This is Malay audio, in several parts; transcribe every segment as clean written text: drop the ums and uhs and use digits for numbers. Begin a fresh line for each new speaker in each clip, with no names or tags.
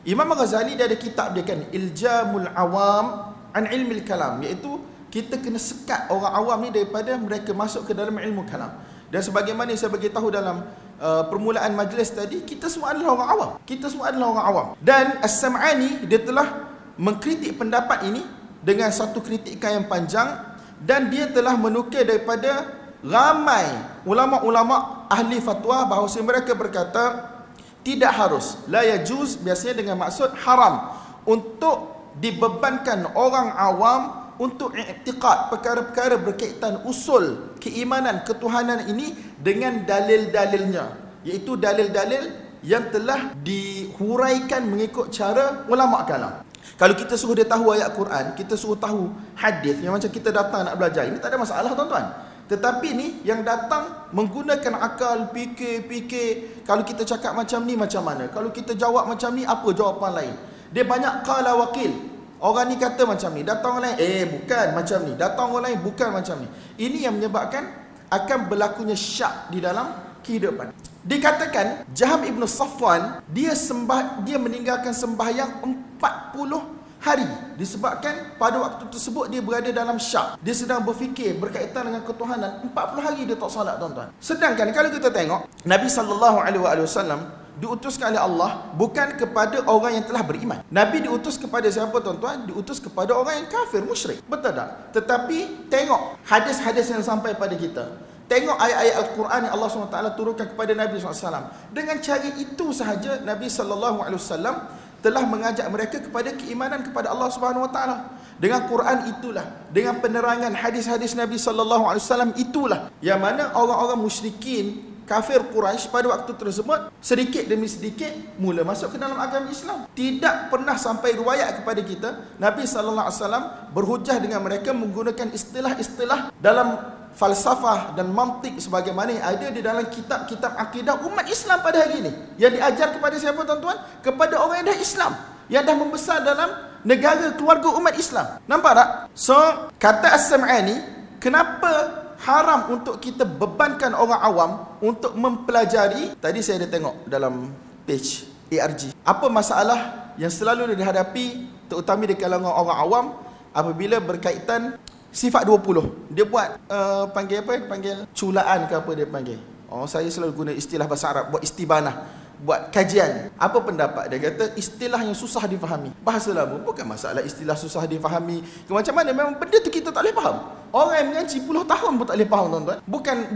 Imam Ghazali dia ada kitab dia kan, Iljamul Awam an Ilmil Kalam, iaitu kita kena sekat orang awam ni daripada mereka masuk ke dalam ilmu kalam. Dan sebagaimana saya beritahu dalam permulaan majlis tadi, kita semua adalah orang awam. Kita semua adalah orang awam. Dan As-Sam'ani dia telah mengkritik pendapat ini dengan satu kritikan yang panjang, dan dia telah menukil daripada ramai ulama-ulama ahli fatwa bahawa mereka berkata tidak harus, la yajuz, biasanya dengan maksud haram, untuk dibebankan orang awam untuk i'tiqad perkara-perkara berkaitan usul keimanan ketuhanan ini dengan dalil-dalilnya, iaitu dalil-dalil yang telah dihuraikan mengikut cara ulama kalam. Kalau kita suruh dia tahu ayat Quran, kita suruh tahu hadis, yang macam kita datang nak belajar, ini tak ada masalah tuan-tuan. Tetapi ni yang datang menggunakan akal, fikir, kalau kita cakap macam ni macam mana, kalau kita jawab macam ni apa jawapan lain. Dia banyak qala wakil. Orang ni kata macam ni, datang orang lain bukan macam ni, datang orang lain bukan macam ni. Ini yang menyebabkan akan berlakunya syak di dalam kehidupan. Dikatakan Jaham Ibn Safwan dia meninggalkan sembahyang 40 hari disebabkan pada waktu tersebut dia berada dalam syak. Dia sedang berfikir berkaitan dengan ketuhanan. 40 hari dia tak salat tuan-tuan. Sedangkan kalau kita tengok Nabi SAW diutuskan oleh Allah bukan kepada orang yang telah beriman. Nabi diutus kepada siapa tuan-tuan? Diutus kepada orang yang kafir, musyrik. Betul tak? Tetapi tengok hadis-hadis yang sampai pada kita. Tengok ayat-ayat Al-Quran yang Allah SWT turunkan kepada Nabi SAW. Dengan cara itu sahaja Nabi SAW telah mengajak mereka kepada keimanan kepada Allah SWT. Dengan Quran itulah, dengan penerangan hadis-hadis Nabi SAW itulah yang mana orang-orang musyrikin kafir Quraisy pada waktu tersebut sedikit demi sedikit mula masuk ke dalam agama Islam. Tidak pernah sampai riwayat kepada kita Nabi SAW berhujah dengan mereka menggunakan istilah-istilah dalam falsafah dan mantik sebagaimana yang ada di dalam kitab-kitab akidah umat Islam pada hari ini, yang diajar kepada siapa tuan-tuan? Kepada orang yang dah Islam, yang dah membesar dalam negara keluarga umat Islam. Nampak tak? So kata As-Sam'ani, kenapa haram untuk kita bebankan orang awam untuk mempelajari? Tadi saya ada tengok dalam page ARG, apa masalah yang selalu dihadapi terutama di kalangan orang awam apabila berkaitan sifat 20. Dia buat panggil apa? Panggil culaan ke apa dia panggil. Saya selalu guna istilah bahasa Arab, buat istibanah, buat kajian. Apa pendapat dia? Kata istilah yang susah difahami. Bahasa lama bukan masalah istilah susah difahami ke macam mana, memang benda tu kita tak boleh faham. Orang yang mengaji puluh tahun pun tak boleh faham tuan-tuan.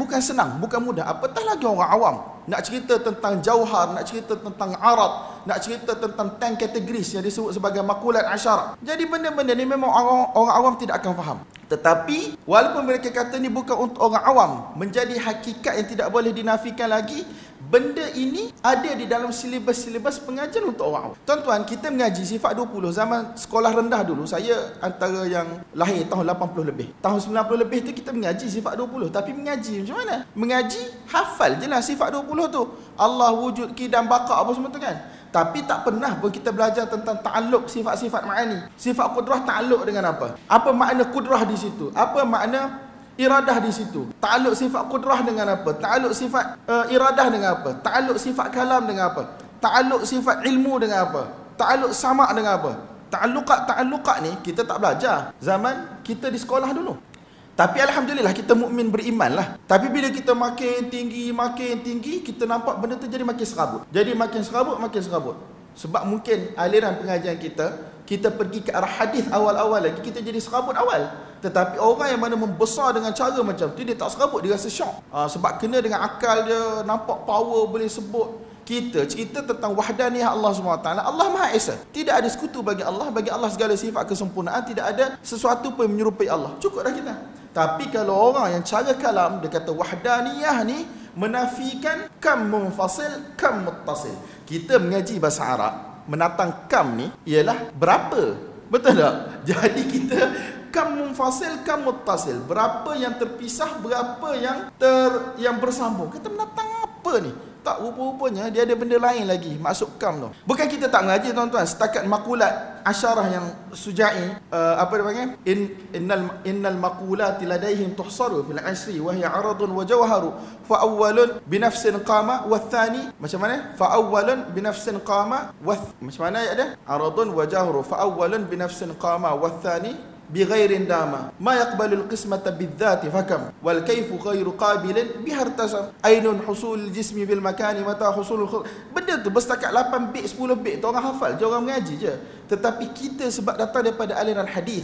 Bukan senang, bukan mudah. Apatah lagi orang awam nak cerita tentang jauhar, nak cerita tentang arad, nak cerita tentang 10 kategoris yang disebut sebagai makulat asyara. Jadi benda-benda ni memang orang awam tidak akan faham. Tetapi walaupun mereka kata ni bukan untuk orang awam, menjadi hakikat yang tidak boleh dinafikan lagi. Benda ini ada di dalam silibus pengajian untuk orang awam. Tuan-tuan, kita mengaji sifat 20 zaman sekolah rendah dulu. Saya antara yang lahir tahun 80 lebih. Tahun 90 lebih tu kita mengaji sifat 20. Tapi mengaji macam mana? Mengaji hafal je lah sifat 20 tu. Allah, wujud, qidam, baqa apa semua tu kan. Tapi tak pernah pun kita belajar tentang ta'alluq sifat-sifat ma'ani. Sifat kudrah ta'alluq dengan apa? Apa makna kudrah di situ? Apa makna iradah di situ? Ta'alluq sifat kudrah dengan apa? Ta'alluq sifat iradah dengan apa? Ta'alluq sifat kalam dengan apa? Ta'alluq sifat ilmu dengan apa? Ta'alluq sama' dengan apa? Ta'alluqat ni kita tak belajar zaman kita di sekolah dulu. Tapi alhamdulillah kita mukmin beriman lah. Tapi bila kita makin tinggi, kita nampak benda tu jadi makin serabut. Jadi makin serabut. Sebab mungkin aliran pengajian kita pergi ke arah hadis awal-awal lagi, kita jadi serabut awal. Tetapi orang yang mana membesar dengan cara macam tu, dia tak serabut, dia rasa syok. Sebab kena dengan akal dia, nampak power boleh sebut. Kita cerita tentang wahdaniyah Allah SWT. Allah Maha Esa. Tidak ada sekutu bagi Allah. Bagi Allah segala sifat kesempurnaan. Tidak ada sesuatu pun yang menyerupai Allah. Cukup dah kita. Tapi kalau orang yang cara kalam, dia kata wahdaniyah ni menafikan kam munfasil, kam muttasil. Kita mengaji bahasa Arab, menatang kam ni ialah berapa. Betul tak? Jadi kita kam munfasil, kam muttasil. Berapa yang terpisah, berapa yang bersambung. Kita menatang apa ni? Tak, rupa-rupanya dia ada benda lain lagi masuk kam tu. Bukan kita tak mengaji tuan-tuan, setakat makulat asyarah yang Suja'i, apa dia panggil, innal maqulati ladaihim tuhsaru fil asri wa hiya aradun wa jawharu fa awwalun bi nafsin qama wa thani, macam mana, fa awwalun bi nafsin qama wa, macam mana ayat dia, aradun wa jawharu fa awwalun bi nafsin qama wa thani بغير داما ما يقبل القسمة بالذات فكم والكيف غير قابل بها ارتسم أين حصول الجسم في المكان متى حصول benda tu bersetakat 8 bit 10 bit tu orang hafal je, orang mengaji je. Tetapi kita sebab datang daripada aliran hadis,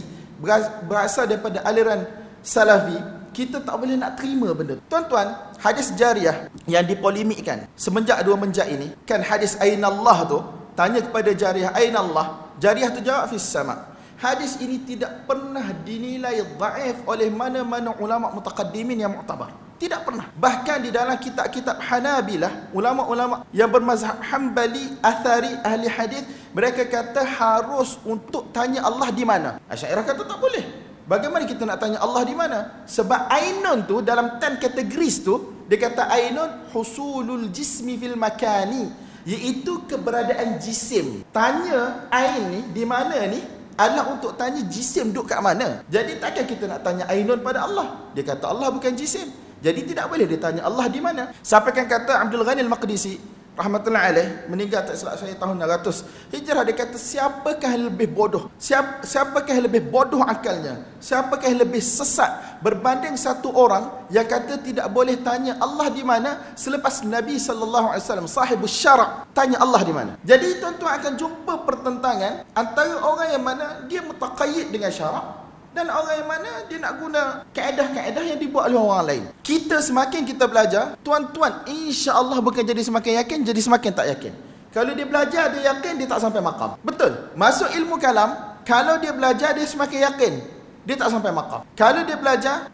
berasal daripada aliran salafi, kita tak boleh nak terima benda tu. Tuan-tuan, hadis Jariyah yang dipolemikkan semenjak 2 menjak ini, kan hadis Ainallah tu, tanya kepada Jariyah, Ainallah, Jariyah tu jawab fis sama'. Hadis ini tidak pernah dinilai dhaif oleh mana-mana ulama mutaqaddimin yang mu'tabar. Tidak pernah. Bahkan di dalam kitab-kitab Hanabilah, ulama-ulama yang bermazhab Hanbali, Athari, ahli hadis, mereka kata harus untuk tanya Allah di mana. Asy'ariyah kata tak boleh. Bagaimana kita nak tanya Allah di mana? Sebab ainun tu dalam 10 kategoris tu, dia kata ainun husulul jismi fil makani, iaitu keberadaan jisim. Tanya ain ni di mana ni adalah untuk tanya jisim duduk kat mana. Jadi takkan kita nak tanya ainun pada Allah. Dia kata Allah bukan jisim. Jadi tidak boleh dia tanya Allah di mana. Sampaikan kata Abdul Ghani Al-Maqdisi rahmatullahi alaih, meninggal tak silap saya tahun 600 Hijrah, dia kata siapakah yang lebih bodoh? Siapakah yang lebih bodoh akalnya? Siapakah yang lebih sesat berbanding satu orang yang kata tidak boleh tanya Allah di mana selepas Nabi sallallahu alaihi wasallam sahibus syara' tanya Allah di mana. Jadi tuan-tuan akan jumpa pertentangan antara orang yang mana dia mutaqayyid dengan syarak dan orang yang mana dia nak guna kaedah-kaedah yang dibuat oleh orang lain. Kita semakin kita belajar, tuan-tuan, insya-Allah bukan jadi semakin yakin, jadi semakin tak yakin. Kalau dia belajar dia yakin, dia tak sampai makam. Betul. Masuk ilmu kalam, kalau dia belajar dia semakin yakin, dia tak sampai makam. Kalau dia belajar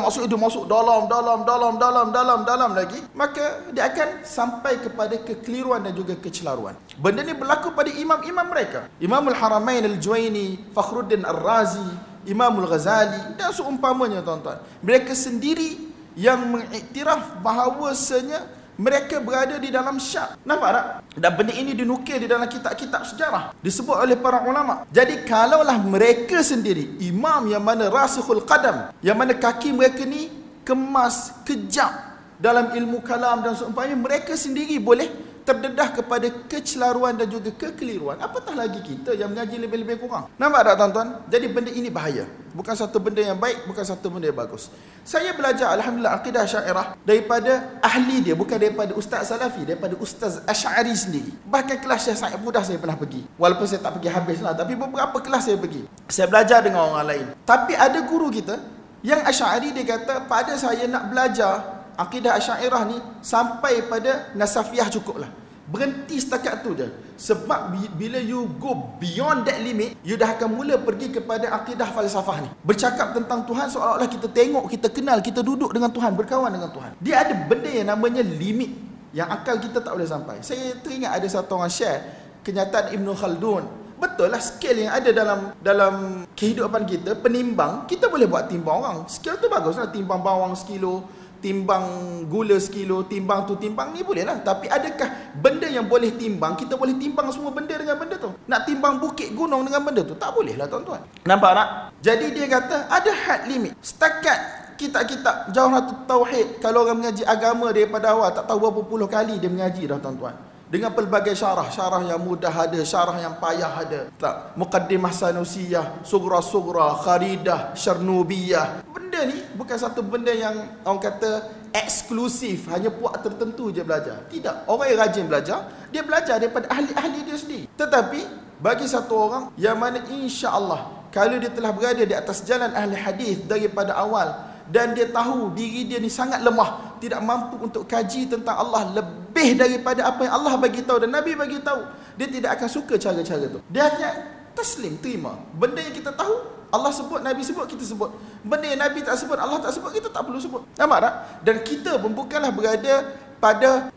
maksud dia masuk dalam lagi, maka dia akan sampai kepada kekeliruan dan juga kecelaruan. Benda ni berlaku pada imam-imam mereka. Imamul Haramain Al-Juwaini, Fakhruddin Ar-Razi, Imamul Ghazali dan seumpamanya tuan-tuan. Mereka sendiri yang mengiktiraf bahawasanya mereka berada di dalam syak. Nampak tak? Dan benda ini dinukil di dalam kitab-kitab sejarah, disebut oleh para ulama. Jadi kalaulah mereka sendiri, imam yang mana rasikhul qadam, yang mana kaki mereka ni kemas, kejap dalam ilmu kalam dan seumpamanya, mereka sendiri boleh terdedah kepada kecelaruan dan juga kekeliruan, apatah lagi kita yang mengaji lebih-lebih kurang. Nampak tak tuan-tuan? Jadi benda ini bahaya. Bukan satu benda yang baik, bukan satu benda yang bagus. Saya belajar alhamdulillah akidah Asy'ariyah daripada ahli dia, bukan daripada ustaz salafi, daripada ustaz Asy'ari sendiri. Bahkan kelas Syekh Sa'id Budah saya pernah pergi. Walaupun saya tak pergi habislah, tapi beberapa kelas saya pergi. Saya belajar dengan orang lain. Tapi ada guru kita yang Asy'ari, dia kata pada saya nak belajar akidah Asy'ariyah ni sampai pada Nasafiyah cukuplah. Berhenti setakat tu je. Sebab bila you go beyond that limit, you dah akan mula pergi kepada akidah falsafah ni. Bercakap tentang Tuhan seolah-olah kita tengok, kita kenal, kita duduk dengan Tuhan, berkawan dengan Tuhan. Dia ada benda yang namanya limit yang akal kita tak boleh sampai. Saya teringat ada satu orang share kenyataan Ibn Khaldun. Betul lah, scale yang ada dalam kehidupan kita, penimbang, kita boleh buat timbang orang. Scale tu bagus lah, timbang bawang sekilo, timbang gula sekilo, timbang tu timbang ni boleh lah. Tapi adakah benda yang boleh timbang, kita boleh timbang semua benda dengan benda tu? Nak timbang bukit gunung dengan benda tu? Tak boleh lah tuan-tuan. Nampak tak? Jadi dia kata ada had limit. Setakat kitab-kitab Jawharatul Tauhid, kalau orang mengaji agama daripada awal, tak tahu berapa puluh kali dia mengaji dah tuan-tuan. Dengan pelbagai syarah yang mudah ada, syarah yang payah ada. Tak, Muqaddimah Sanusiyah, Sughra, Kharidah, Syarnubiyah. Benda ni bukan satu benda yang orang kata eksklusif, hanya puak tertentu je belajar. Tidak, orang yang rajin belajar, dia belajar daripada ahli-ahli dia sendiri. Tetapi bagi satu orang yang mana insya-Allah kalau dia telah berada di atas jalan ahli hadis daripada awal, dan dia tahu diri dia ni sangat lemah, tidak mampu untuk kaji tentang Allah lebih daripada apa yang Allah bagi tahu dan Nabi bagi tahu, dia tidak akan suka cara-cara tu. Dia hanya taslim, terima. Benda yang kita tahu, Allah sebut, Nabi sebut, kita sebut. Benda yang Nabi tak sebut, Allah tak sebut, kita tak perlu sebut. Nampak tak? Dan kita pun bukanlah berada pada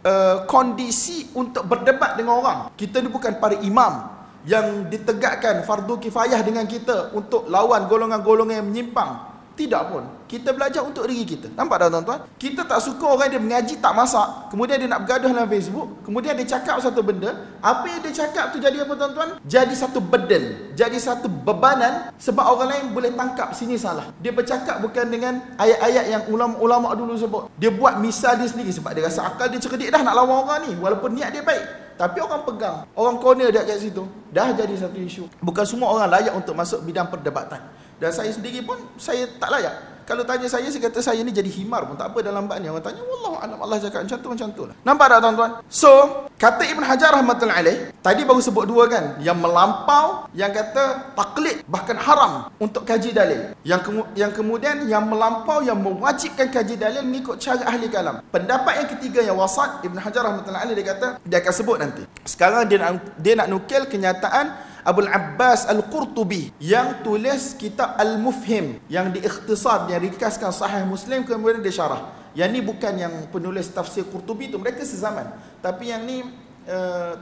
kondisi untuk berdebat dengan orang. Kita ni bukan para imam yang ditegakkan fardu kifayah dengan kita untuk lawan golongan-golongan yang menyimpang. Tidak pun. Kita belajar untuk diri kita. Nampak tak tuan-tuan? Kita tak suka orang dia mengaji tak masak, kemudian dia nak bergaduh dalam Facebook, kemudian dia cakap satu benda, apa yang dia cakap tu jadi apa tuan-tuan? Jadi satu burden, jadi satu bebanan, sebab orang lain boleh tangkap sini salah. Dia bercakap bukan dengan ayat-ayat yang ulama-ulama dulu sebut. Dia buat misal dia sendiri sebab dia rasa akal dia cerdik dah nak lawan orang ni, walaupun niat dia baik. Tapi orang pegang, orang corner dia kat situ, dah jadi satu isu. Bukan semua orang layak untuk masuk bidang perdebatan. Dan saya sendiri pun, saya tak layak. Kalau tanya saya kata saya ni jadi himar pun tak apa dalam bab ni. Orang tanya, wallahu alam, Allah cakap macam tu lah. Nampak tak tuan-tuan? So, kata Ibn Hajar rahmatullahi alaih, tadi baru sebut dua kan, yang melampau, yang kata taklid, bahkan haram untuk kaji dalil. Yang kemudian yang melampau, yang mewajibkan kaji dalil mengikut cara ahli kalam. Pendapat yang ketiga yang wasat, Ibn Hajar rahmatullahi alaih dia kata, dia akan sebut nanti. Sekarang dia nak nukil kenyataan Abul Abbas Al-Qurtubi yang tulis kitab Al-Mufhim, yang diikhtisar, yang ringkaskan Sahih Muslim, kemudian dia syarah. Yang ni bukan yang penulis tafsir Qurtubi tu, mereka sezaman. Tapi yang ni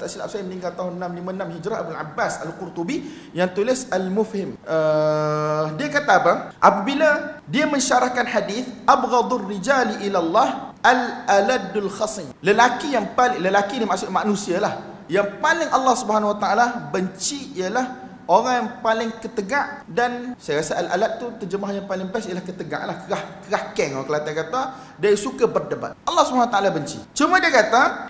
tak silap saya meninggal tahun 656 Hijrah, Abul Abbas Al-Qurtubi yang tulis Al-Mufhim. Dia kata apa? Apabila dia mensyarahkan hadis abghadur rijali ila Allah al-aladul khasim. Lelaki ni maksud manusia lah. Yang paling Allah Subhanahu Wa Taala benci ialah orang yang paling ketegak, dan saya rasa al-alad tu terjemah yang paling best ialah ketegak lah, kerah keng orang Kelantan kata, dia suka berdebat. Allah Subhanahu Wa Taala benci. Cuma dia kata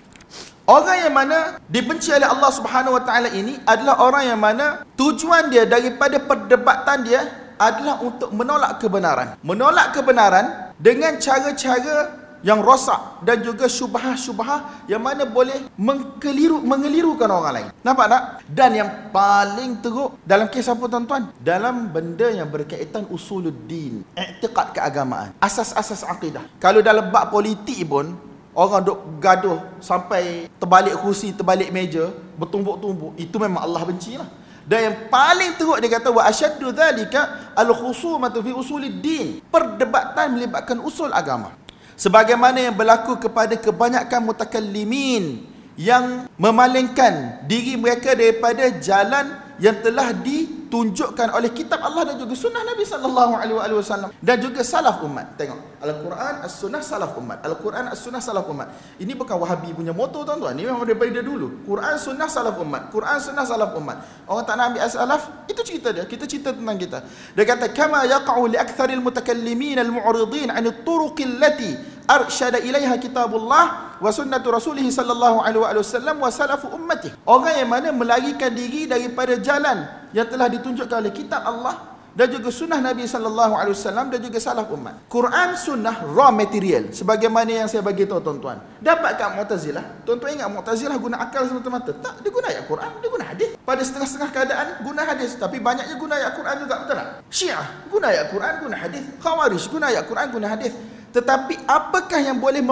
orang yang mana dibenci oleh Allah Subhanahu Wa Taala ini adalah orang yang mana tujuan dia daripada perdebatan dia adalah untuk menolak kebenaran. Menolak kebenaran dengan cara-cara yang rosak dan juga syubhah-syubhah yang mana boleh mengelirukan orang lain. Nampak tak? Dan yang paling teruk dalam kes apa tuan-tuan? Dalam benda yang berkaitan usuluddin, i'tiqad keagamaan, asas-asas akidah. Kalau dalam bab politik pun orang duk gaduh sampai terbalik kursi, terbalik meja, bertumbuk-tumbuk, itu memang Allah benci lah. Dan yang paling teruk dia kata wa asyaddu dzalika al-khusumatu fi usuluddin, perdebatan melibatkan usul agama. Sebagaimana yang berlaku kepada kebanyakan mutakallimin yang memalingkan diri mereka daripada jalan yang telah ditunjukkan oleh kitab Allah dan juga sunnah Nabi sallallahu alaihi wasallam dan juga salaf umat. Tengok, Al-Quran, As-Sunnah, salaf umat. Al-Quran, As-Sunnah, salaf umat. Ini bukan Wahabi punya moto tuan-tuan. Ini memang daripada dulu. Quran, Sunnah, salaf umat. Quran, Sunnah, salaf umat. Orang tak nak ambil as-salaf, itu cerita dia. Kita cerita tentang kita. Dia kata kama yaqa'u li aktsaril mutakallimin al-mu'ridin 'an at-turuq allati arsyada ilaiha kitabullah wa sunnatu rasulih sallallahu alaihi wasallam wa salafu ummati. Orang yang mana melarikan diri daripada jalan yang telah ditunjukkan oleh kitab Allah dan juga sunnah Nabi sallallahu alaihi wasallam dan juga salaf umat. Quran, sunnah, raw material, sebagaimana yang saya bagi tahu tuan-tuan. Dapat kat Mu'tazilah. Tuan-tuan ingat Mu'tazilah guna akal semata-mata? Tak, dia guna ayat Quran, dia guna hadis. Pada setengah-setengah keadaan guna hadis, tapi banyaknya guna ayat Quran juga, betul tak? Syiah guna ayat Quran, guna hadis. Khawarij guna ayat Quran, guna hadis. Tetapi apakah yang boleh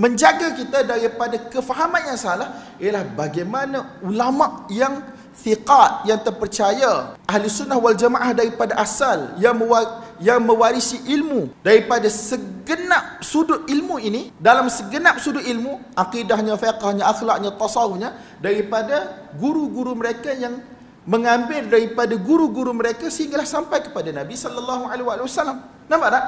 menjaga kita daripada kefahaman yang salah ialah bagaimana ulama yang thiqat, yang terpercaya, ahli sunnah wal jamaah daripada asal, yang mewarisi ilmu daripada segenap sudut ilmu ini, dalam segenap sudut ilmu, akidahnya, fiqhnya, akhlaknya, tasawufnya, daripada guru-guru mereka yang mengambil daripada guru-guru mereka sehinggalah sampai kepada Nabi sallallahu alaihi wasallam. Nampak tak?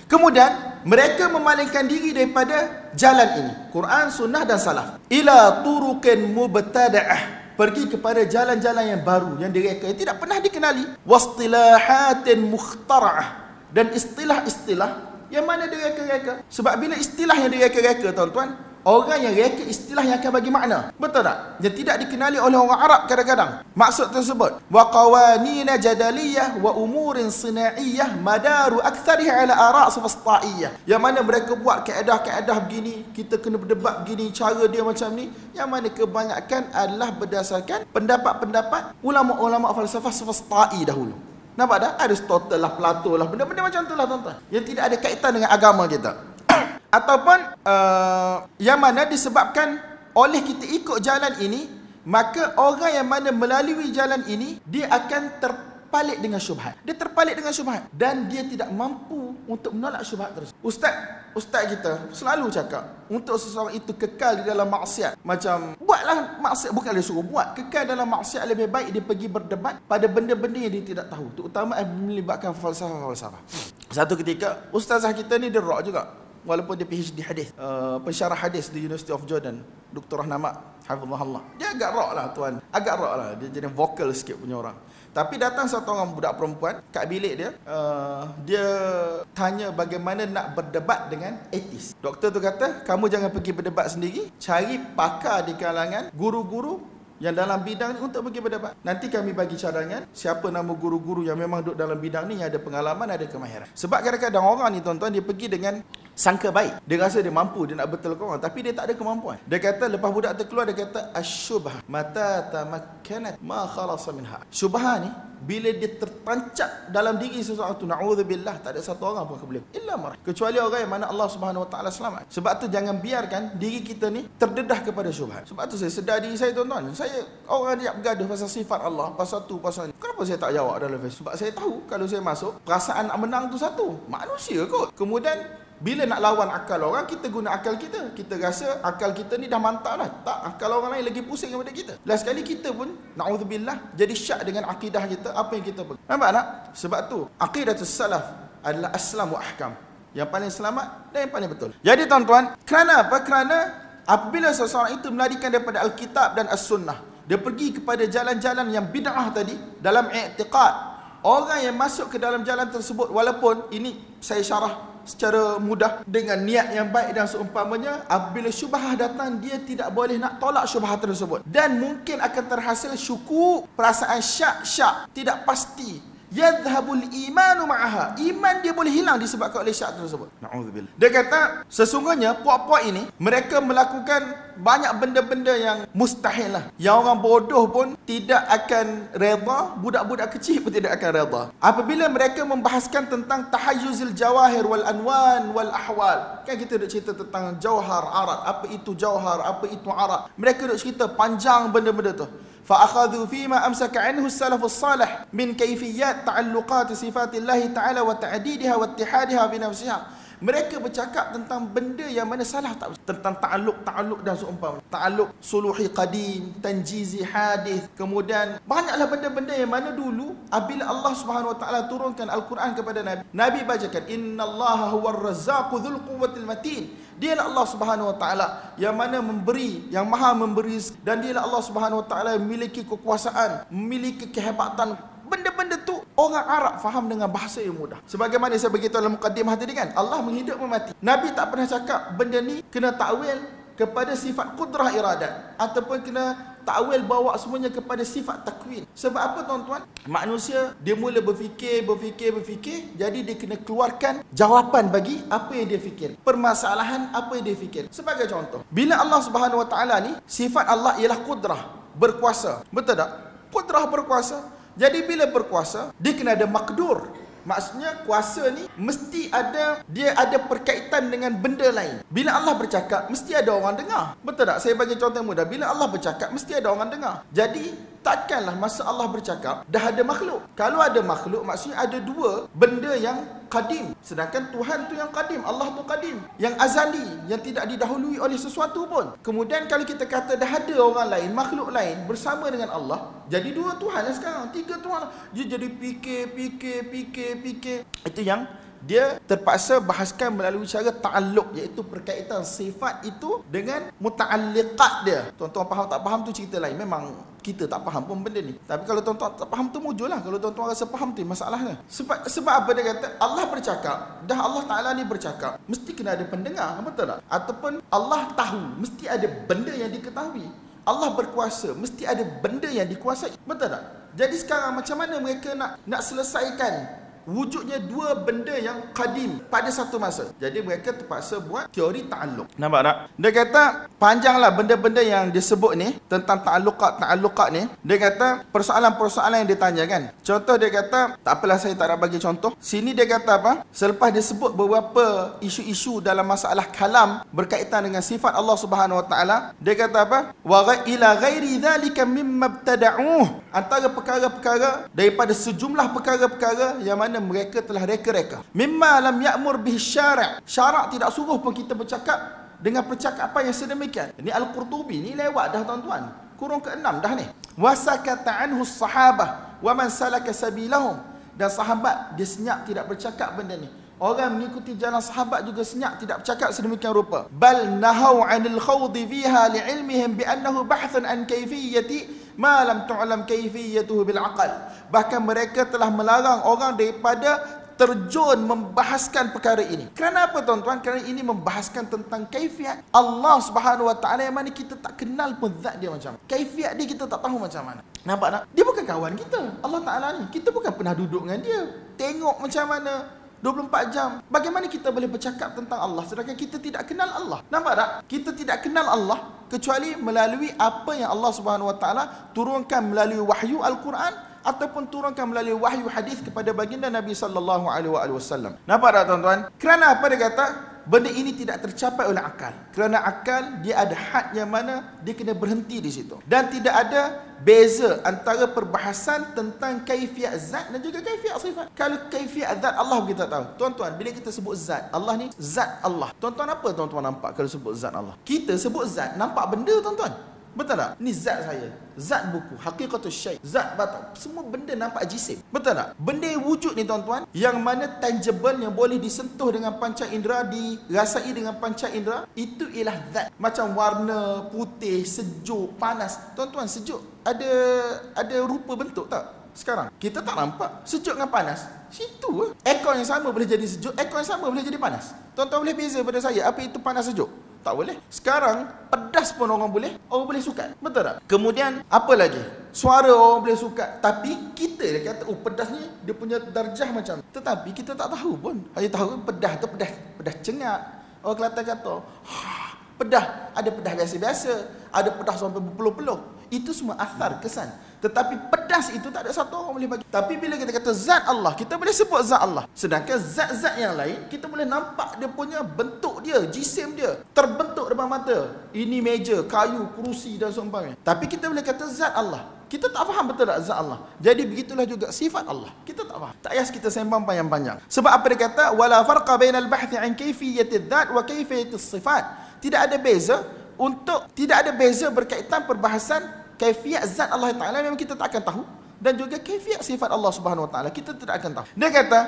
Kemudian mereka memalingkan diri daripada jalan ini, Quran, sunnah dan salaf, ila turuqin mubtada'ah, pergi kepada jalan-jalan yang baru yang direka, yang tidak pernah dikenali, wastilahatin mukhtara'ah, dan istilah-istilah yang mana direka-reka. Sebab bila istilah yang direka-reka tuan-tuan, orang yang reka istilah yang akan bagi makna, betul tak? Yang tidak dikenali oleh orang Arab kadang-kadang. Maksud tersebut, wa qawanina jadaliyah wa umurin sinaiyah madaru aktsariha ala ara' sufasta'iyah, yang mana mereka buat kaedah-kaedah begini, kita kena berdebat begini, cara dia macam ni, yang mana kebanyakan adalah berdasarkan pendapat-pendapat ulama-ulama falsafah sufasta'i dahulu. Nampak tak? Aristotle lah, Plato lah, benda-benda macam tu lah tuan-tuan, yang tidak ada kaitan dengan agama kita. Ataupun yang mana disebabkan oleh kita ikut jalan ini, maka orang yang mana melalui jalan ini, dia akan terpalit dengan syubhat. Dia terpalit dengan syubhat dan dia tidak mampu untuk menolak syubhat tersebut. Ustaz kita selalu cakap, untuk seseorang itu kekal di dalam maksiat, macam buatlah maksiat, bukan dia suruh buat, kekal dalam maksiat lebih baik dia pergi berdebat pada benda-benda yang dia tidak tahu, terutama melibatkan falsafah. Satu ketika ustazah kita ni dia rock juga, walaupun dia PhD hadis, pensyarah hadis di University of Jordan, Dr. Rahnamak hafizahullah. Dia agak rock lah tuan, agak rock lah, dia jadi vokal sikit punya orang. Tapi datang satu orang budak perempuan kat bilik dia, dia tanya bagaimana nak berdebat dengan etis. Doktor tu kata, kamu jangan pergi berdebat sendiri, cari pakar di kalangan guru-guru yang dalam bidang ni untuk pergi berdebat. Nanti kami bagi cadangan siapa nama guru-guru yang memang duduk dalam bidang ni, yang ada pengalaman, ada kemahiran. Sebab kadang-kadang orang ni tuan-tuan, dia pergi dengan sangka baik. Dia rasa dia mampu, dia nak betulkan orang, tapi dia tak ada kemampuan. Dia kata lepas budak tu keluar, dia kata asyubha mata tamakkanat ma khalasa minha. Syubha ni bila dia tertancap dalam diri seseorang tu, na'udzubillah, tak ada satu orang pun boleh illa marah, kecuali orang yang mana Allah Subhanahu Wa Taala selamat. Sebab tu jangan biarkan diri kita ni terdedah kepada syubhat. Sebab tu saya sedar diri saya tuan-tuan. Saya orang dia bergaduh pasal sifat Allah, pasal tu, pasal ni. Kenapa saya tak jawab dalam Facebook? Sebab saya tahu kalau saya masuk, perasaan nak menang tu satu. Manusia kot. Kemudian bila nak lawan akal orang, kita guna akal kita. Kita rasa akal kita ni dah mantap dah. Tak, akal orang lain lagi pusing daripada kita. Last sekali kita pun, na'udzubillah, jadi syak dengan akidah kita, apa yang kita pegang. Nampak tak? Sebab tu, aqidatus salaf adalah aslam wa ahkam. Yang paling selamat dan yang paling betul. Jadi tuan-tuan, kerana apa? Kerana apabila seseorang itu melarikan daripada Alkitab dan As-Sunnah, dia pergi kepada jalan-jalan yang bid'ah tadi, dalam i'tiqad, orang yang masuk ke dalam jalan tersebut, walaupun ini saya syarah secara mudah dengan niat yang baik dan seumpamanya, apabila syubhah datang, dia tidak boleh nak tolak syubhah tersebut, dan mungkin akan terhasil syukuk, perasaan syak tidak pasti. Yadhhabul imanu ma'aha, iman dia boleh hilang disebabkan oleh syak tersebut. Na'udzubillah. Dia kata sesungguhnya puak-puak ini mereka melakukan banyak benda-benda yang mustahil lah, yang orang bodoh pun tidak akan reda, budak-budak kecil pun tidak akan reda. Apabila mereka membahaskan tentang tahayyuzil jawahir wal anwan wal ahwal, kan kita duk cerita tentang jauhar arat, apa itu jauhar, apa itu arat, mereka duk cerita panjang benda-benda tu. فأخذوا فيما أمسك عنه السلف الصالح من كيفيات تعلقات صفات الله تعالى وتعديدها واتحادها بنفسها. Mereka bercakap tentang benda yang mana salah tak, tentang ta'alluq dan seumpama. Ta'alluq suluhi qadim, tanjizi hadith, kemudian banyaklah benda-benda yang mana dulu apabila Allah Subhanahu Wa Taala turunkan Al-Quran kepada Nabi, Nabi bacakan innallaha huwar razzaqu dzul quwwatil matin. Dialah Allah Subhanahu Wa Taala yang mana memberi, yang maha memberi, dan dialah Allah Subhanahu Wa Taala yang memiliki kekuasaan, memiliki kehebatan. Benda-benda tu orang Arab faham dengan bahasa yang mudah. Sebagaimana saya beritahu dalam mukaddimah tadi kan, Allah menghidup memati. Nabi tak pernah cakap benda ni kena takwil kepada sifat qudrah iradat, ataupun kena takwil bawa semuanya kepada sifat takwin. Sebab apa tuan-tuan? Manusia dia mula berfikir, jadi dia kena keluarkan jawapan bagi apa yang dia fikir, permasalahan apa yang dia fikir. Sebagai contoh, bila Allah Subhanahu Wa Taala ni, sifat Allah ialah qudrah, berkuasa. Betul tak? Qudrah, berkuasa. Jadi bila berkuasa, dia kena ada makdur. Maksudnya kuasa ni mesti ada, dia ada perkaitan dengan benda lain. Bila Allah bercakap, mesti ada orang dengar. Betul tak? Saya bagi contoh yang mudah. Bila Allah bercakap, mesti ada orang dengar. Jadi takkanlah masa Allah bercakap dah ada makhluk. Kalau ada makhluk, maksudnya ada dua benda yang qadim. Sedangkan Tuhan tu yang qadim, Allah tu qadim, yang azali, yang tidak didahului oleh sesuatu pun. Kemudian kalau kita kata dah ada orang lain, makhluk lain bersama dengan Allah, jadi dua Tuhan lah sekarang, tiga Tuhan lah. Dia jadi fikir. Itu yang dia terpaksa bahaskan melalui cara ta'alluq, iaitu perkaitan sifat itu dengan muta'alliqat dia. Tuan-tuan faham tak faham tu cerita lain. Memang kita tak faham pun benda ni. Tapi kalau tuan-tuan tak faham tu mujurlah. Kalau tuan-tuan rasa faham tu masalahnya. Sebab apa dia kata? Allah bercakap, dah Allah Ta'ala ni bercakap, mesti kena ada pendengar, betul tak? Ataupun Allah tahu, mesti ada benda yang diketahui. Allah berkuasa, mesti ada benda yang dikuasai, betul tak? Jadi sekarang macam mana mereka nak selesaikan wujudnya dua benda yang qadim pada satu masa? Jadi mereka terpaksa buat teori ta'alluq. Nampak tak? Dia kata panjanglah benda-benda yang disebut ni tentang ta'alluqat ni. Dia kata persoalan-persoalan yang dia tanya kan. Contoh dia kata, tak apalah saya tak nak bagi contoh. Sini dia kata apa? Selepas dia sebut beberapa isu-isu dalam masalah kalam berkaitan dengan sifat Allah Subhanahu Wa Taala, dia kata apa? Wa ila ghairi dzalika mimma ibtada'uh. Antara perkara-perkara daripada sejumlah perkara-perkara yang mana mana mereka telah reka-reka. Mimma lam ya'mur bihi syara'. Syarak tidak suruh pun kita bercakap dengan percakapan yang sedemikian. Ini Al-Qurtubi, ni lewat dah tuan-tuan. Kurung ke-6 dah ni. Wasakata anhu sahabah wa man salaka sabilahum. Dan sahabat dia senyap tidak bercakap benda ni. Orang mengikuti jalan sahabat juga senyap tidak bercakap sedemikian rupa. Bal nahau 'anil khawdi fiha li'ilmihim bi annahu bahthan an kayfiyati ma lam tu'lam kayfiyatuhu bil aqal. Bahkan mereka telah melarang orang daripada terjun membahaskan perkara ini. Kerana apa tuan-tuan? Kerana ini membahaskan tentang kaifiat Allah Subhanahu Wa Taala yang mana kita tak kenal pun zat dia macam mana. Kaifiat dia kita tak tahu macam mana. Nampak tak? Dia bukan kawan kita. Allah Taala ni, kita bukan pernah duduk dengan dia. Tengok macam mana 24 jam. Bagaimana kita boleh bercakap tentang Allah sedangkan kita tidak kenal Allah? Nampak tak? Kita tidak kenal Allah kecuali melalui apa yang Allah Subhanahu Wa Taala turunkan melalui wahyu Al-Quran ataupun turunkan melalui wahyu hadis kepada baginda Nabi sallallahu alaihi wasallam. Nampak tak tuan-tuan? Kerana apa dia kata? Benda ini tidak tercapai oleh akal. Kerana akal dia ada had yang mana dia kena berhenti di situ. Dan tidak ada beza antara perbahasan tentang kaifiat zat dan juga kaifiat sifat. Kalau kaifiat zat Allah kita tahu. Tuan-tuan, bila kita sebut zat Allah ni, zat Allah. Tuan-tuan apa tuan-tuan nampak kalau sebut zat Allah? Kita sebut zat nampak benda tuan-tuan. Betul tak? Ni zat saya, zat buku, haqiqatul syai', zat batak, semua benda nampak jisim. Betul tak? Benda yang wujud ni tuan-tuan, yang mana tangible, yang boleh disentuh dengan panca indera, dirasai dengan panca indera, itu ialah zat. Macam warna, putih, sejuk, panas. Tuan-tuan, sejuk ada rupa bentuk tak? Sekarang kita tak nampak. Sejuk dengan panas, situ aircon yang sama boleh jadi sejuk, aircon yang sama boleh jadi panas. Tuan-tuan boleh beza pada saya apa itu panas sejuk? Tak boleh. Sekarang pedas pun orang boleh sukat. Betul tak? Kemudian apa lagi? Suara orang boleh sukat. Tapi kita dia kata pedas ni dia punya darjah macam. Tetapi kita tak tahu pun. Hanya tahu pedas tu pedas cengak. Orang Kelantan kata, pedas. Ada pedas biasa-biasa, ada pedas sampai berpeluh-peluh. Itu semua asar, kesan. Tetapi pedas itu tak ada satu orang boleh bagi. Tapi bila kita kata zat Allah, kita boleh sebut zat Allah. Sedangkan zat-zat yang lain, kita boleh nampak dia punya bentuk dia, jisim dia, terbentuk depan mata. Ini meja, kayu, kerusi dan seumpamanya. Tapi kita boleh kata zat Allah. Kita tak faham betul tak zat Allah. Jadi begitulah juga sifat Allah. Kita tak faham. Tak payah kita sembang panjang-panjang. Sebab apa dia kata? Wala farqa bainal bahthi an kayfiyati dzat wa kayfiyati sifat. Tidak ada beza berkaitan perbahasan kaifiat zat Allah Ta'ala memang kita tak akan tahu. Dan juga kaifiat sifat Allah Subhanahu Wa Ta'ala kita tidak akan tahu. Dia kata,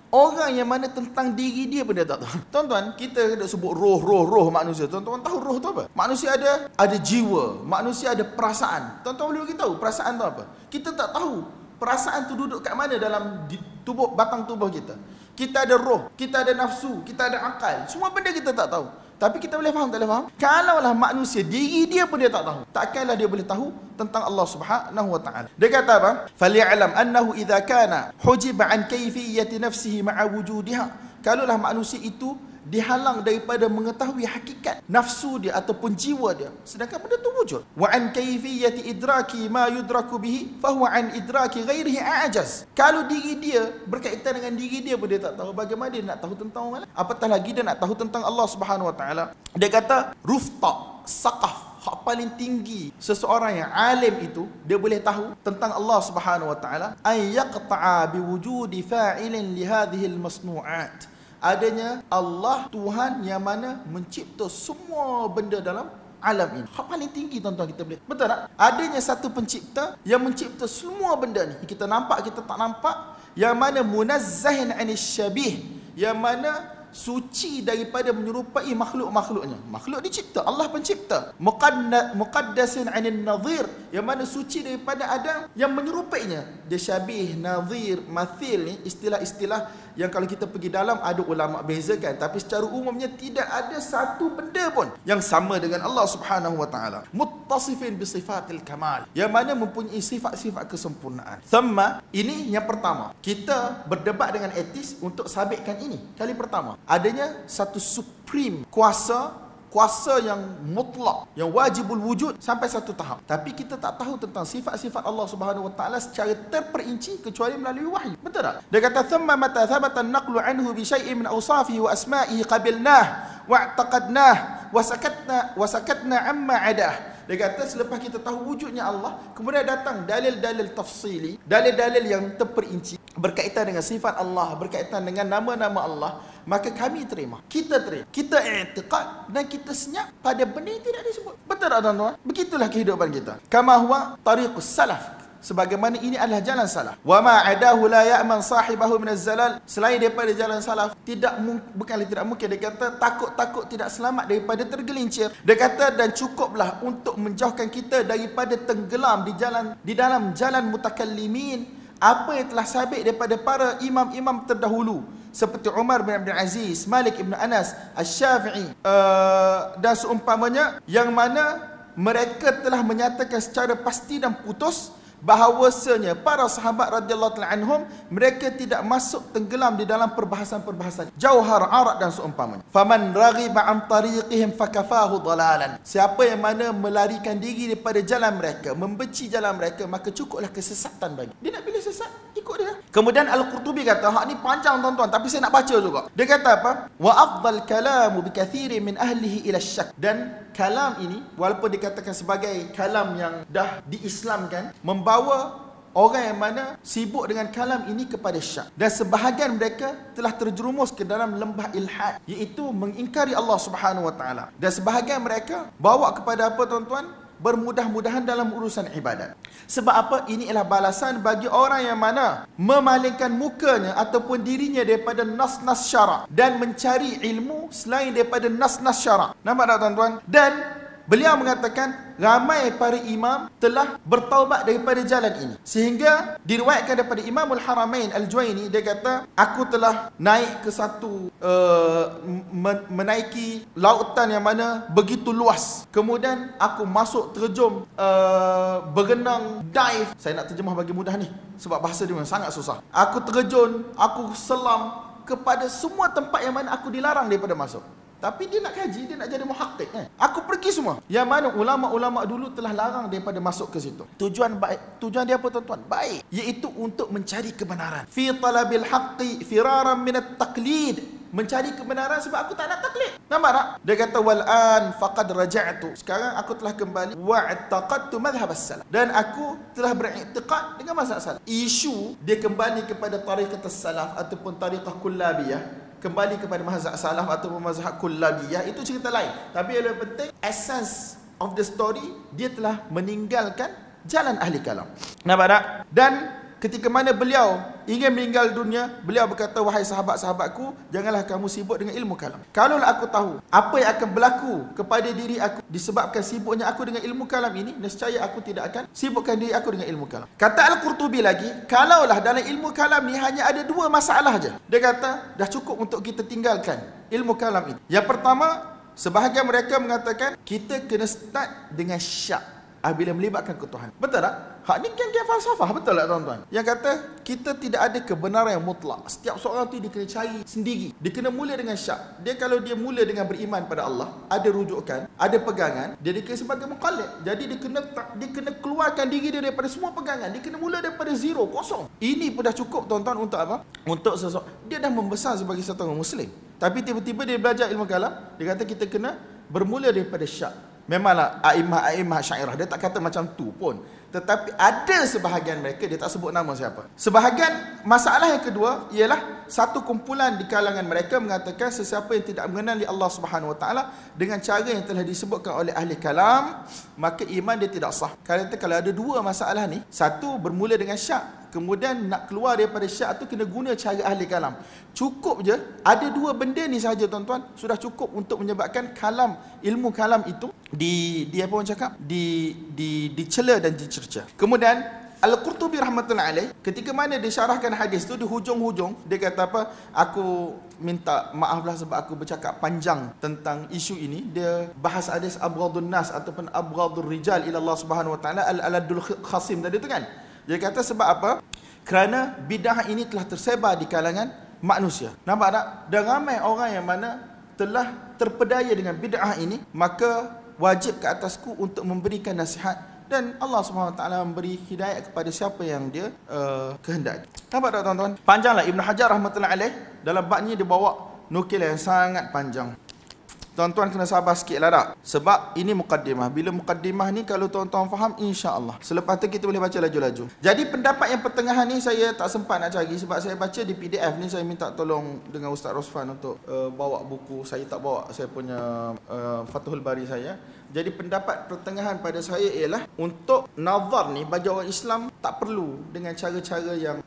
orang yang mana tentang diri dia pun dia tak tahu. Tuan-tuan, kita dah sebut roh manusia. Tuan-tuan tahu roh tu apa? Manusia ada jiwa. Manusia ada perasaan. Tuan-tuan boleh beritahu perasaan tu apa? Kita tak tahu perasaan tu duduk kat mana dalam tubuh, batang tubuh kita. Kita ada roh, kita ada nafsu, kita ada akal. Semua benda kita tak tahu. Tapi kita boleh faham, tak boleh faham? Kalaulah manusia, diri dia pun dia tak tahu, takkanlah dia boleh tahu tentang Allah Subhanahu Wa Ta'ala. Dia kata apa? فَلْيَعْلَمْ أَنَّهُ إِذَا كَانَ حُجِبَ عَنْ كَيْفِيَّةِ نَفْسِهِ مَعَ وُجُودِهَا. Kalaulah manusia itu dihalang daripada mengetahui hakikat nafsu dia ataupun jiwa dia, sedangkan benda tu wujud. Wa an kayfiyati idraki ma yudraku bihi fa huwa an idraki ghairihi a'jaz. Kalau diri dia berkaitan dengan diri dia pun dia tak tahu, bagaimana dia nak tahu tentang orang lain? Apatah lagi dia nak tahu tentang Allah Subhanahu Wa Taala. Dia kata rufta saqaf, hak paling tinggi seseorang yang alim itu dia boleh tahu tentang Allah Subhanahu Wa Taala, ay yaqta'a biwujudi fa'ilin li hadhihi al-masnu'at. Adanya Allah Tuhan yang mana mencipta semua benda dalam alam ini. Hak paling tinggi tuan-tuan kita boleh. Betul tak? Adanya satu pencipta yang mencipta semua benda ni. Kita nampak, kita tak nampak. Yang mana munazzahin anis syabih. Yang mana suci daripada menyerupai makhluk-makhluknya. Makhluk dicipta, Allah pencipta. Muqaddasin anin nadhir. Yang mana suci daripada ada yang menyerupainya. Dia syabih, nadhir, mathil ni istilah-istilah yang kalau kita pergi dalam ada ulama bezakan, tapi secara umumnya tidak ada satu benda pun yang sama dengan Allah Subhanahu Wa Taala. Muttasifin bi sifatil kamal, yang mana mempunyai sifat-sifat kesempurnaan. Thumma, ini yang pertama. Kita berdebat dengan etis untuk sabitkan ini. Kali pertama, adanya satu supreme kuasa yang mutlak, yang wajibul wujud sampai satu tahap. Tapi kita tak tahu tentang sifat-sifat Allah Subhanahu Wa Taala secara terperinci kecuali melalui wahyu. Betul tak? Dia kata thumma mata thabata an-naqlu anhu bi syai'in min awsafihi wa asma'ihi qabilnah wa i'taqadnah wa sakatna amma 'adah. Dia kata selepas kita tahu wujudnya Allah, kemudian datang dalil-dalil tafsili, dalil-dalil yang terperinci, berkaitan dengan sifat Allah, berkaitan dengan nama-nama Allah, maka kami terima, kita terima, kita i'tiqad dan kita senyap pada benda yang tidak disebut. Betul tak tuan-tuan? Begitulah kehidupan kita. Kama huwa tariqus salaf, sebagaimana ini adalah jalan salaf. Wa ma adahu la ya'man sahibahu min az-zalal, selain daripada jalan salaf bukanlah tidak mungkin. Dia kata takut-takut tidak selamat daripada tergelincir. Dia kata dan cukuplah untuk menjauhkan kita daripada tenggelam di dalam jalan mutakallimin apa yang telah sabit daripada para imam-imam terdahulu seperti Umar bin Abdul Aziz, Malik ibn Anas, Asy-Syafi'i dan seumpamanya, yang mana mereka telah menyatakan secara pasti dan putus bahawasanya para sahabat radhiyallahu ta'ala anhum mereka tidak masuk tenggelam di dalam perbahasan-perbahasan Jauhar, Arad dan seumpamanya. Faman raghiba an tariqihim fakafahu dalalan, siapa yang mana melarikan diri daripada jalan mereka, membenci jalan mereka, maka cukuplah kesesatan bagi dia. Nak pilih sesat, ikut dia. Kemudian Al-Qurtubi kata, hak ni panjang tuan-tuan, tapi saya nak baca juga. Dia kata apa? Wa afdal kalamu bi kathirin min ahlihi ila syak, dan kalam ini walaupun dikatakan sebagai kalam yang dah diislamkan, membawa orang yang mana sibuk dengan kalam ini kepada syak, dan sebahagian mereka telah terjerumus ke dalam lembah ilhad, iaitu mengingkari Allah Subhanahu wa taala, dan sebahagian mereka bawa kepada apa tuan-tuan? Bermudah-mudahan dalam urusan ibadat. Sebab apa? Ini adalah balasan bagi orang yang mana memalingkan mukanya ataupun dirinya daripada nas-nas syarak dan mencari ilmu selain daripada nas-nas syarak. Nampak tak tuan-tuan? Dan beliau mengatakan ramai para imam telah bertaubat daripada jalan ini, sehingga diriwayatkan daripada Imamul Haramain Al-Juwaini, dia kata aku telah naik ke satu menaiki lautan yang mana begitu luas, kemudian aku masuk terjun, berenang, dive. Saya nak terjemah bagi mudah ni sebab bahasa dia memang sangat susah. Aku terjun, aku selam kepada semua tempat yang mana aku dilarang daripada masuk. Tapi dia nak kaji, dia nak jadi muhaqqiq kan. Aku pergi semua yang mana ulama-ulama dulu telah larang daripada masuk ke situ. Tujuan baik, tujuan dia apa tuan-tuan? Baik, iaitu untuk mencari kebenaran. Fi talabil haqqi firaran min at-taqlid, mencari kebenaran sebab aku tak nak taklid. Nampak tak? Dia kata wal an faqad raja'tu, sekarang aku telah kembali wa i'taqadtu madhhab as-salaf, dan aku telah beriktikad dengan mazhab salaf. Isu dia kembali kepada tariqat as-salaf ataupun tariqah kullabiyah, kembali kepada mazhab salaf ataupun mazhab kullabiyah, itu cerita lain. Tapi yang lebih penting, essence of the story, dia telah meninggalkan jalan ahli kalam. Nampak tak? Dan ketika mana beliau ingin meninggal dunia, beliau berkata, wahai sahabat-sahabatku, janganlah kamu sibuk dengan ilmu kalam. Kalau aku tahu apa yang akan berlaku kepada diri aku disebabkan sibuknya aku dengan ilmu kalam ini, nescaya aku tidak akan sibukkan diri aku dengan ilmu kalam. Kata Al-Qurtubi lagi, kalaulah dalam ilmu kalam ni hanya ada dua masalah je, dia kata dah cukup untuk kita tinggalkan ilmu kalam ini. Yang pertama, sebahagian mereka mengatakan kita kena start dengan syak bila melibatkan ketuhanan. Betul tak? Hak ni kan falsafah, betul tak tuan-tuan? Yang kata kita tidak ada kebenaran yang mutlak. Setiap seorang tu dia kena cari sendiri. Dia kena mula dengan syak. Dia kalau dia mula dengan beriman pada Allah, ada rujukan, ada pegangan, dia dikira sebagai muqallid. Jadi dia kena keluarkan diri dia daripada semua pegangan. Dia kena mula daripada zero, kosong. Ini pun dah cukup tuan-tuan untuk apa? Untuk seseorang dia dah membesar sebagai seorang muslim. Tapi tiba-tiba dia belajar ilmu kalam, dia kata kita kena bermula daripada syak. Memanglah a'imah syairah dia tak kata macam tu pun, tetapi ada sebahagian mereka, dia tak sebut nama siapa. Sebahagian masalah yang kedua ialah satu kumpulan di kalangan mereka mengatakan sesiapa yang tidak mengenali Allah Subhanahu wa taala dengan cara yang telah disebutkan oleh ahli kalam, maka iman dia tidak sah. Kalau ada dua masalah ni, satu bermula dengan syak, kemudian nak keluar daripada syak tu kena guna cara ahli kalam. Cukup je ada dua benda ni sahaja tuan-tuan, sudah cukup untuk menyebabkan kalam, ilmu kalam itu apa orang cakap, dicela dan dicerca. Kemudian Al-Qurtubi rahmatullahi alaih ketika mana dia syarahkan hadis tu, di hujung-hujung dia kata apa? Aku minta maaflah sebab aku bercakap panjang tentang isu ini. Dia bahas hadis abghadun nas ataupun abghadur rijal ila Allah Subhanahu wa taala, al-aladul khasim tadi tu kan. Dia kata sebab apa? Kerana bidah ini telah tersebar di kalangan manusia. Nampak tak? Dan ramai orang yang mana telah terpedaya dengan bid'ah ini, maka wajib ke atasku untuk memberikan nasihat, dan Allah SWT memberi hidayah kepada siapa yang dia kehendaki. Nampak tak tuan-tuan? Panjanglah. Ibn Hajar rahmatullahi alaih dalam bab ni dia bawa nukilan yang sangat panjang. Tuan-tuan kena sabar sikit lah tak? Sebab ini mukaddimah. Bila mukaddimah ni kalau tuan-tuan faham, insya-Allah. Selepas tu kita boleh baca laju-laju. Jadi pendapat yang pertengahan ni saya tak sempat nak cari sebab saya baca di PDF ni. Saya minta tolong dengan Ustaz Rosfan untuk bawa buku. Saya tak bawa saya punya Fathul Bari saya. Jadi pendapat pertengahan pada saya ialah untuk nazar ni bagi orang Islam tak perlu dengan cara-cara yang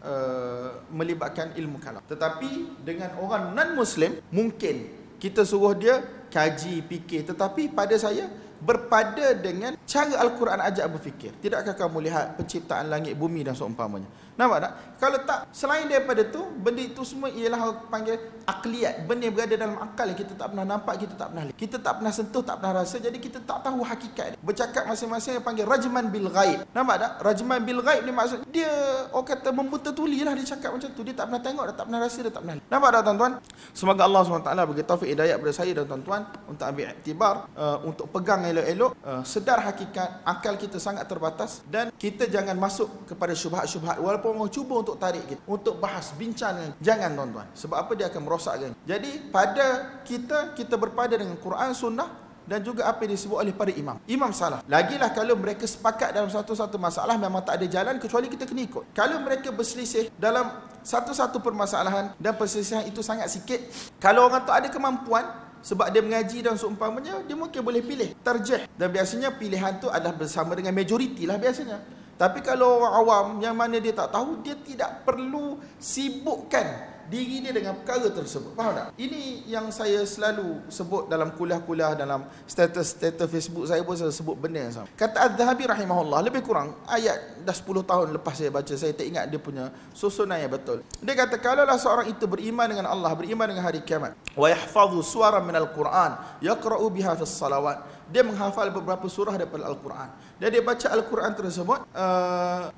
melibatkan ilmu kalam. Tetapi dengan orang non-Muslim mungkin kita suruh dia kaji, fikir. Tetapi pada saya berpada dengan cara Al-Quran ajak berfikir. Tidakkah kamu lihat penciptaan langit, bumi dan seumpamanya? Nampak tak? Kalau tak, selain daripada tu, benda itu semua ialah orang panggil akliyat. Benda yang berada dalam akal yang kita tak pernah nampak, kita tak pernah lihat. Kita tak pernah sentuh, tak pernah rasa. Jadi kita tak tahu hakikat dia. Bercakap masing-masing yang panggil rajman bil ghaib. Nampak tak? Rajman bil ghaib ni maksud dia orang kata membuta tuli lah, dia cakap macam tu. Dia tak pernah tengok, dia tak pernah rasa, dia tak pernah lihat. Nampak tak tuan-tuan? Semoga Allah SWT bagi taufik hidayah kepada saya dan tuan-tuan untuk ambil iktibar, untuk pegang elok-elok, sedar hakikat akal kita sangat terbatas dan kita jangan masuk kepada syubhat-syubhat walaupun orang cuba untuk tarik kita, untuk bahas, bincang, jangan tuan-tuan. Sebab apa? Dia akan merosakkan. Jadi pada kita berpada dengan Quran, Sunnah dan juga apa yang disebut oleh para imam. Imam salah. Lagilah kalau mereka sepakat dalam satu-satu masalah memang tak ada jalan kecuali kita kena ikut. Kalau mereka berselisih dalam satu-satu permasalahan dan perselisihan itu sangat sikit, kalau orang tu ada kemampuan sebab dia mengaji dan seumpamanya, dia mungkin boleh pilih tarjih dan biasanya pilihan tu adalah bersama dengan majoriti lah biasanya. Tapi kalau orang awam yang mana dia tak tahu, dia tidak perlu sibukkan diri dia dengan perkara tersebut. Faham tak? Ini yang saya selalu sebut dalam kuliah-kuliah, dalam status Facebook saya pun saya sebut benda yang sama. Kata Az-Zahabi rahimahullah, lebih kurang ayat dah 10 tahun lepas saya baca, saya tak ingat dia punya susunan yang betul. Dia kata kalaulah seorang itu beriman dengan Allah, beriman dengan hari kiamat, wa yahfazu suwaran minal Quran yaqra'u biha fis salawat, dia menghafal beberapa surah daripada Al-Quran dan dia baca Al-Quran tersebut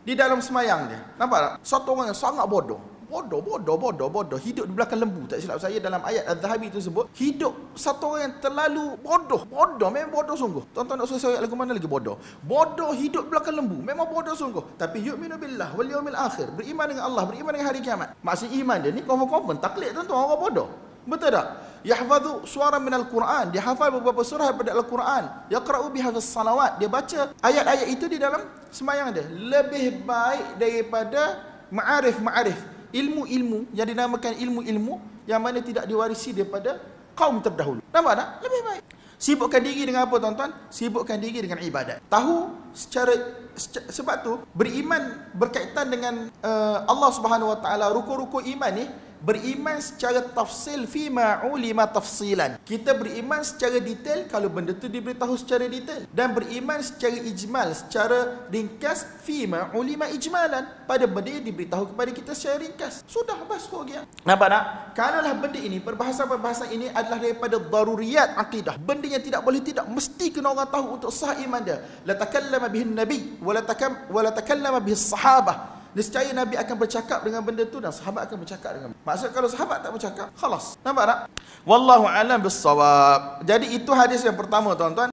di dalam semayang dia. Nampak tak? Satu orang yang sangat bodoh, hidup di belakang lembu. Tak silap saya dalam ayat Az-Zahabi itu sebut hidup satu orang yang terlalu bodoh, memang bodoh sungguh. Tuan-tuan nak suruh saya lagu mana lagi bodoh? Bodoh hidup di belakang lembu, memang bodoh sungguh. Tapi yu'minu billah wal yawmil akhir, beriman dengan Allah, beriman dengan hari kiamat. Maksud iman dia ni confirm taklid tuan-tuan, orang bodoh. Betul tak? Yahfadhu suara minal Quran, dia hafal beberapa surah daripada Al-Quran. Yaqra'u biha fis salawat, dia baca ayat-ayat itu di dalam sembahyang dia. Lebih baik daripada ma'arif, ilmu-ilmu yang dinamakan ilmu-ilmu yang mana tidak diwarisi daripada kaum terdahulu. Nampak tak? Lebih baik. Sibukkan diri dengan apa tuan-tuan? Sibukkan diri dengan ibadat. Tahu sebab tu beriman berkaitan dengan Allah Subhanahu Wa Taala, rukun-rukun iman ni. Beriman secara tafsil fima ulima tafsilan. Kita beriman secara detail kalau benda tu diberitahu secara detail, dan beriman secara ijmal, secara ringkas fima ulima ijmalan, pada benda yang diberitahu kepada kita secara ringkas. Sudah bas dia. Nampak tak? Kalaulah benda ini, perbahasan-perbahasan ini adalah daripada daruriyat akidah, benda yang tidak boleh tidak mesti kena orang tahu untuk sah iman dia. La takallama bihin nabi wa la takallama bihis sahabah. Nescaya Nabi akan bercakap dengan benda tu dan sahabat akan bercakap dengan. Maksud kalau sahabat tak bercakap, khalas. Nampak tak? Wallahu a'lam bissawab. Jadi itu hadis yang pertama tuan-tuan.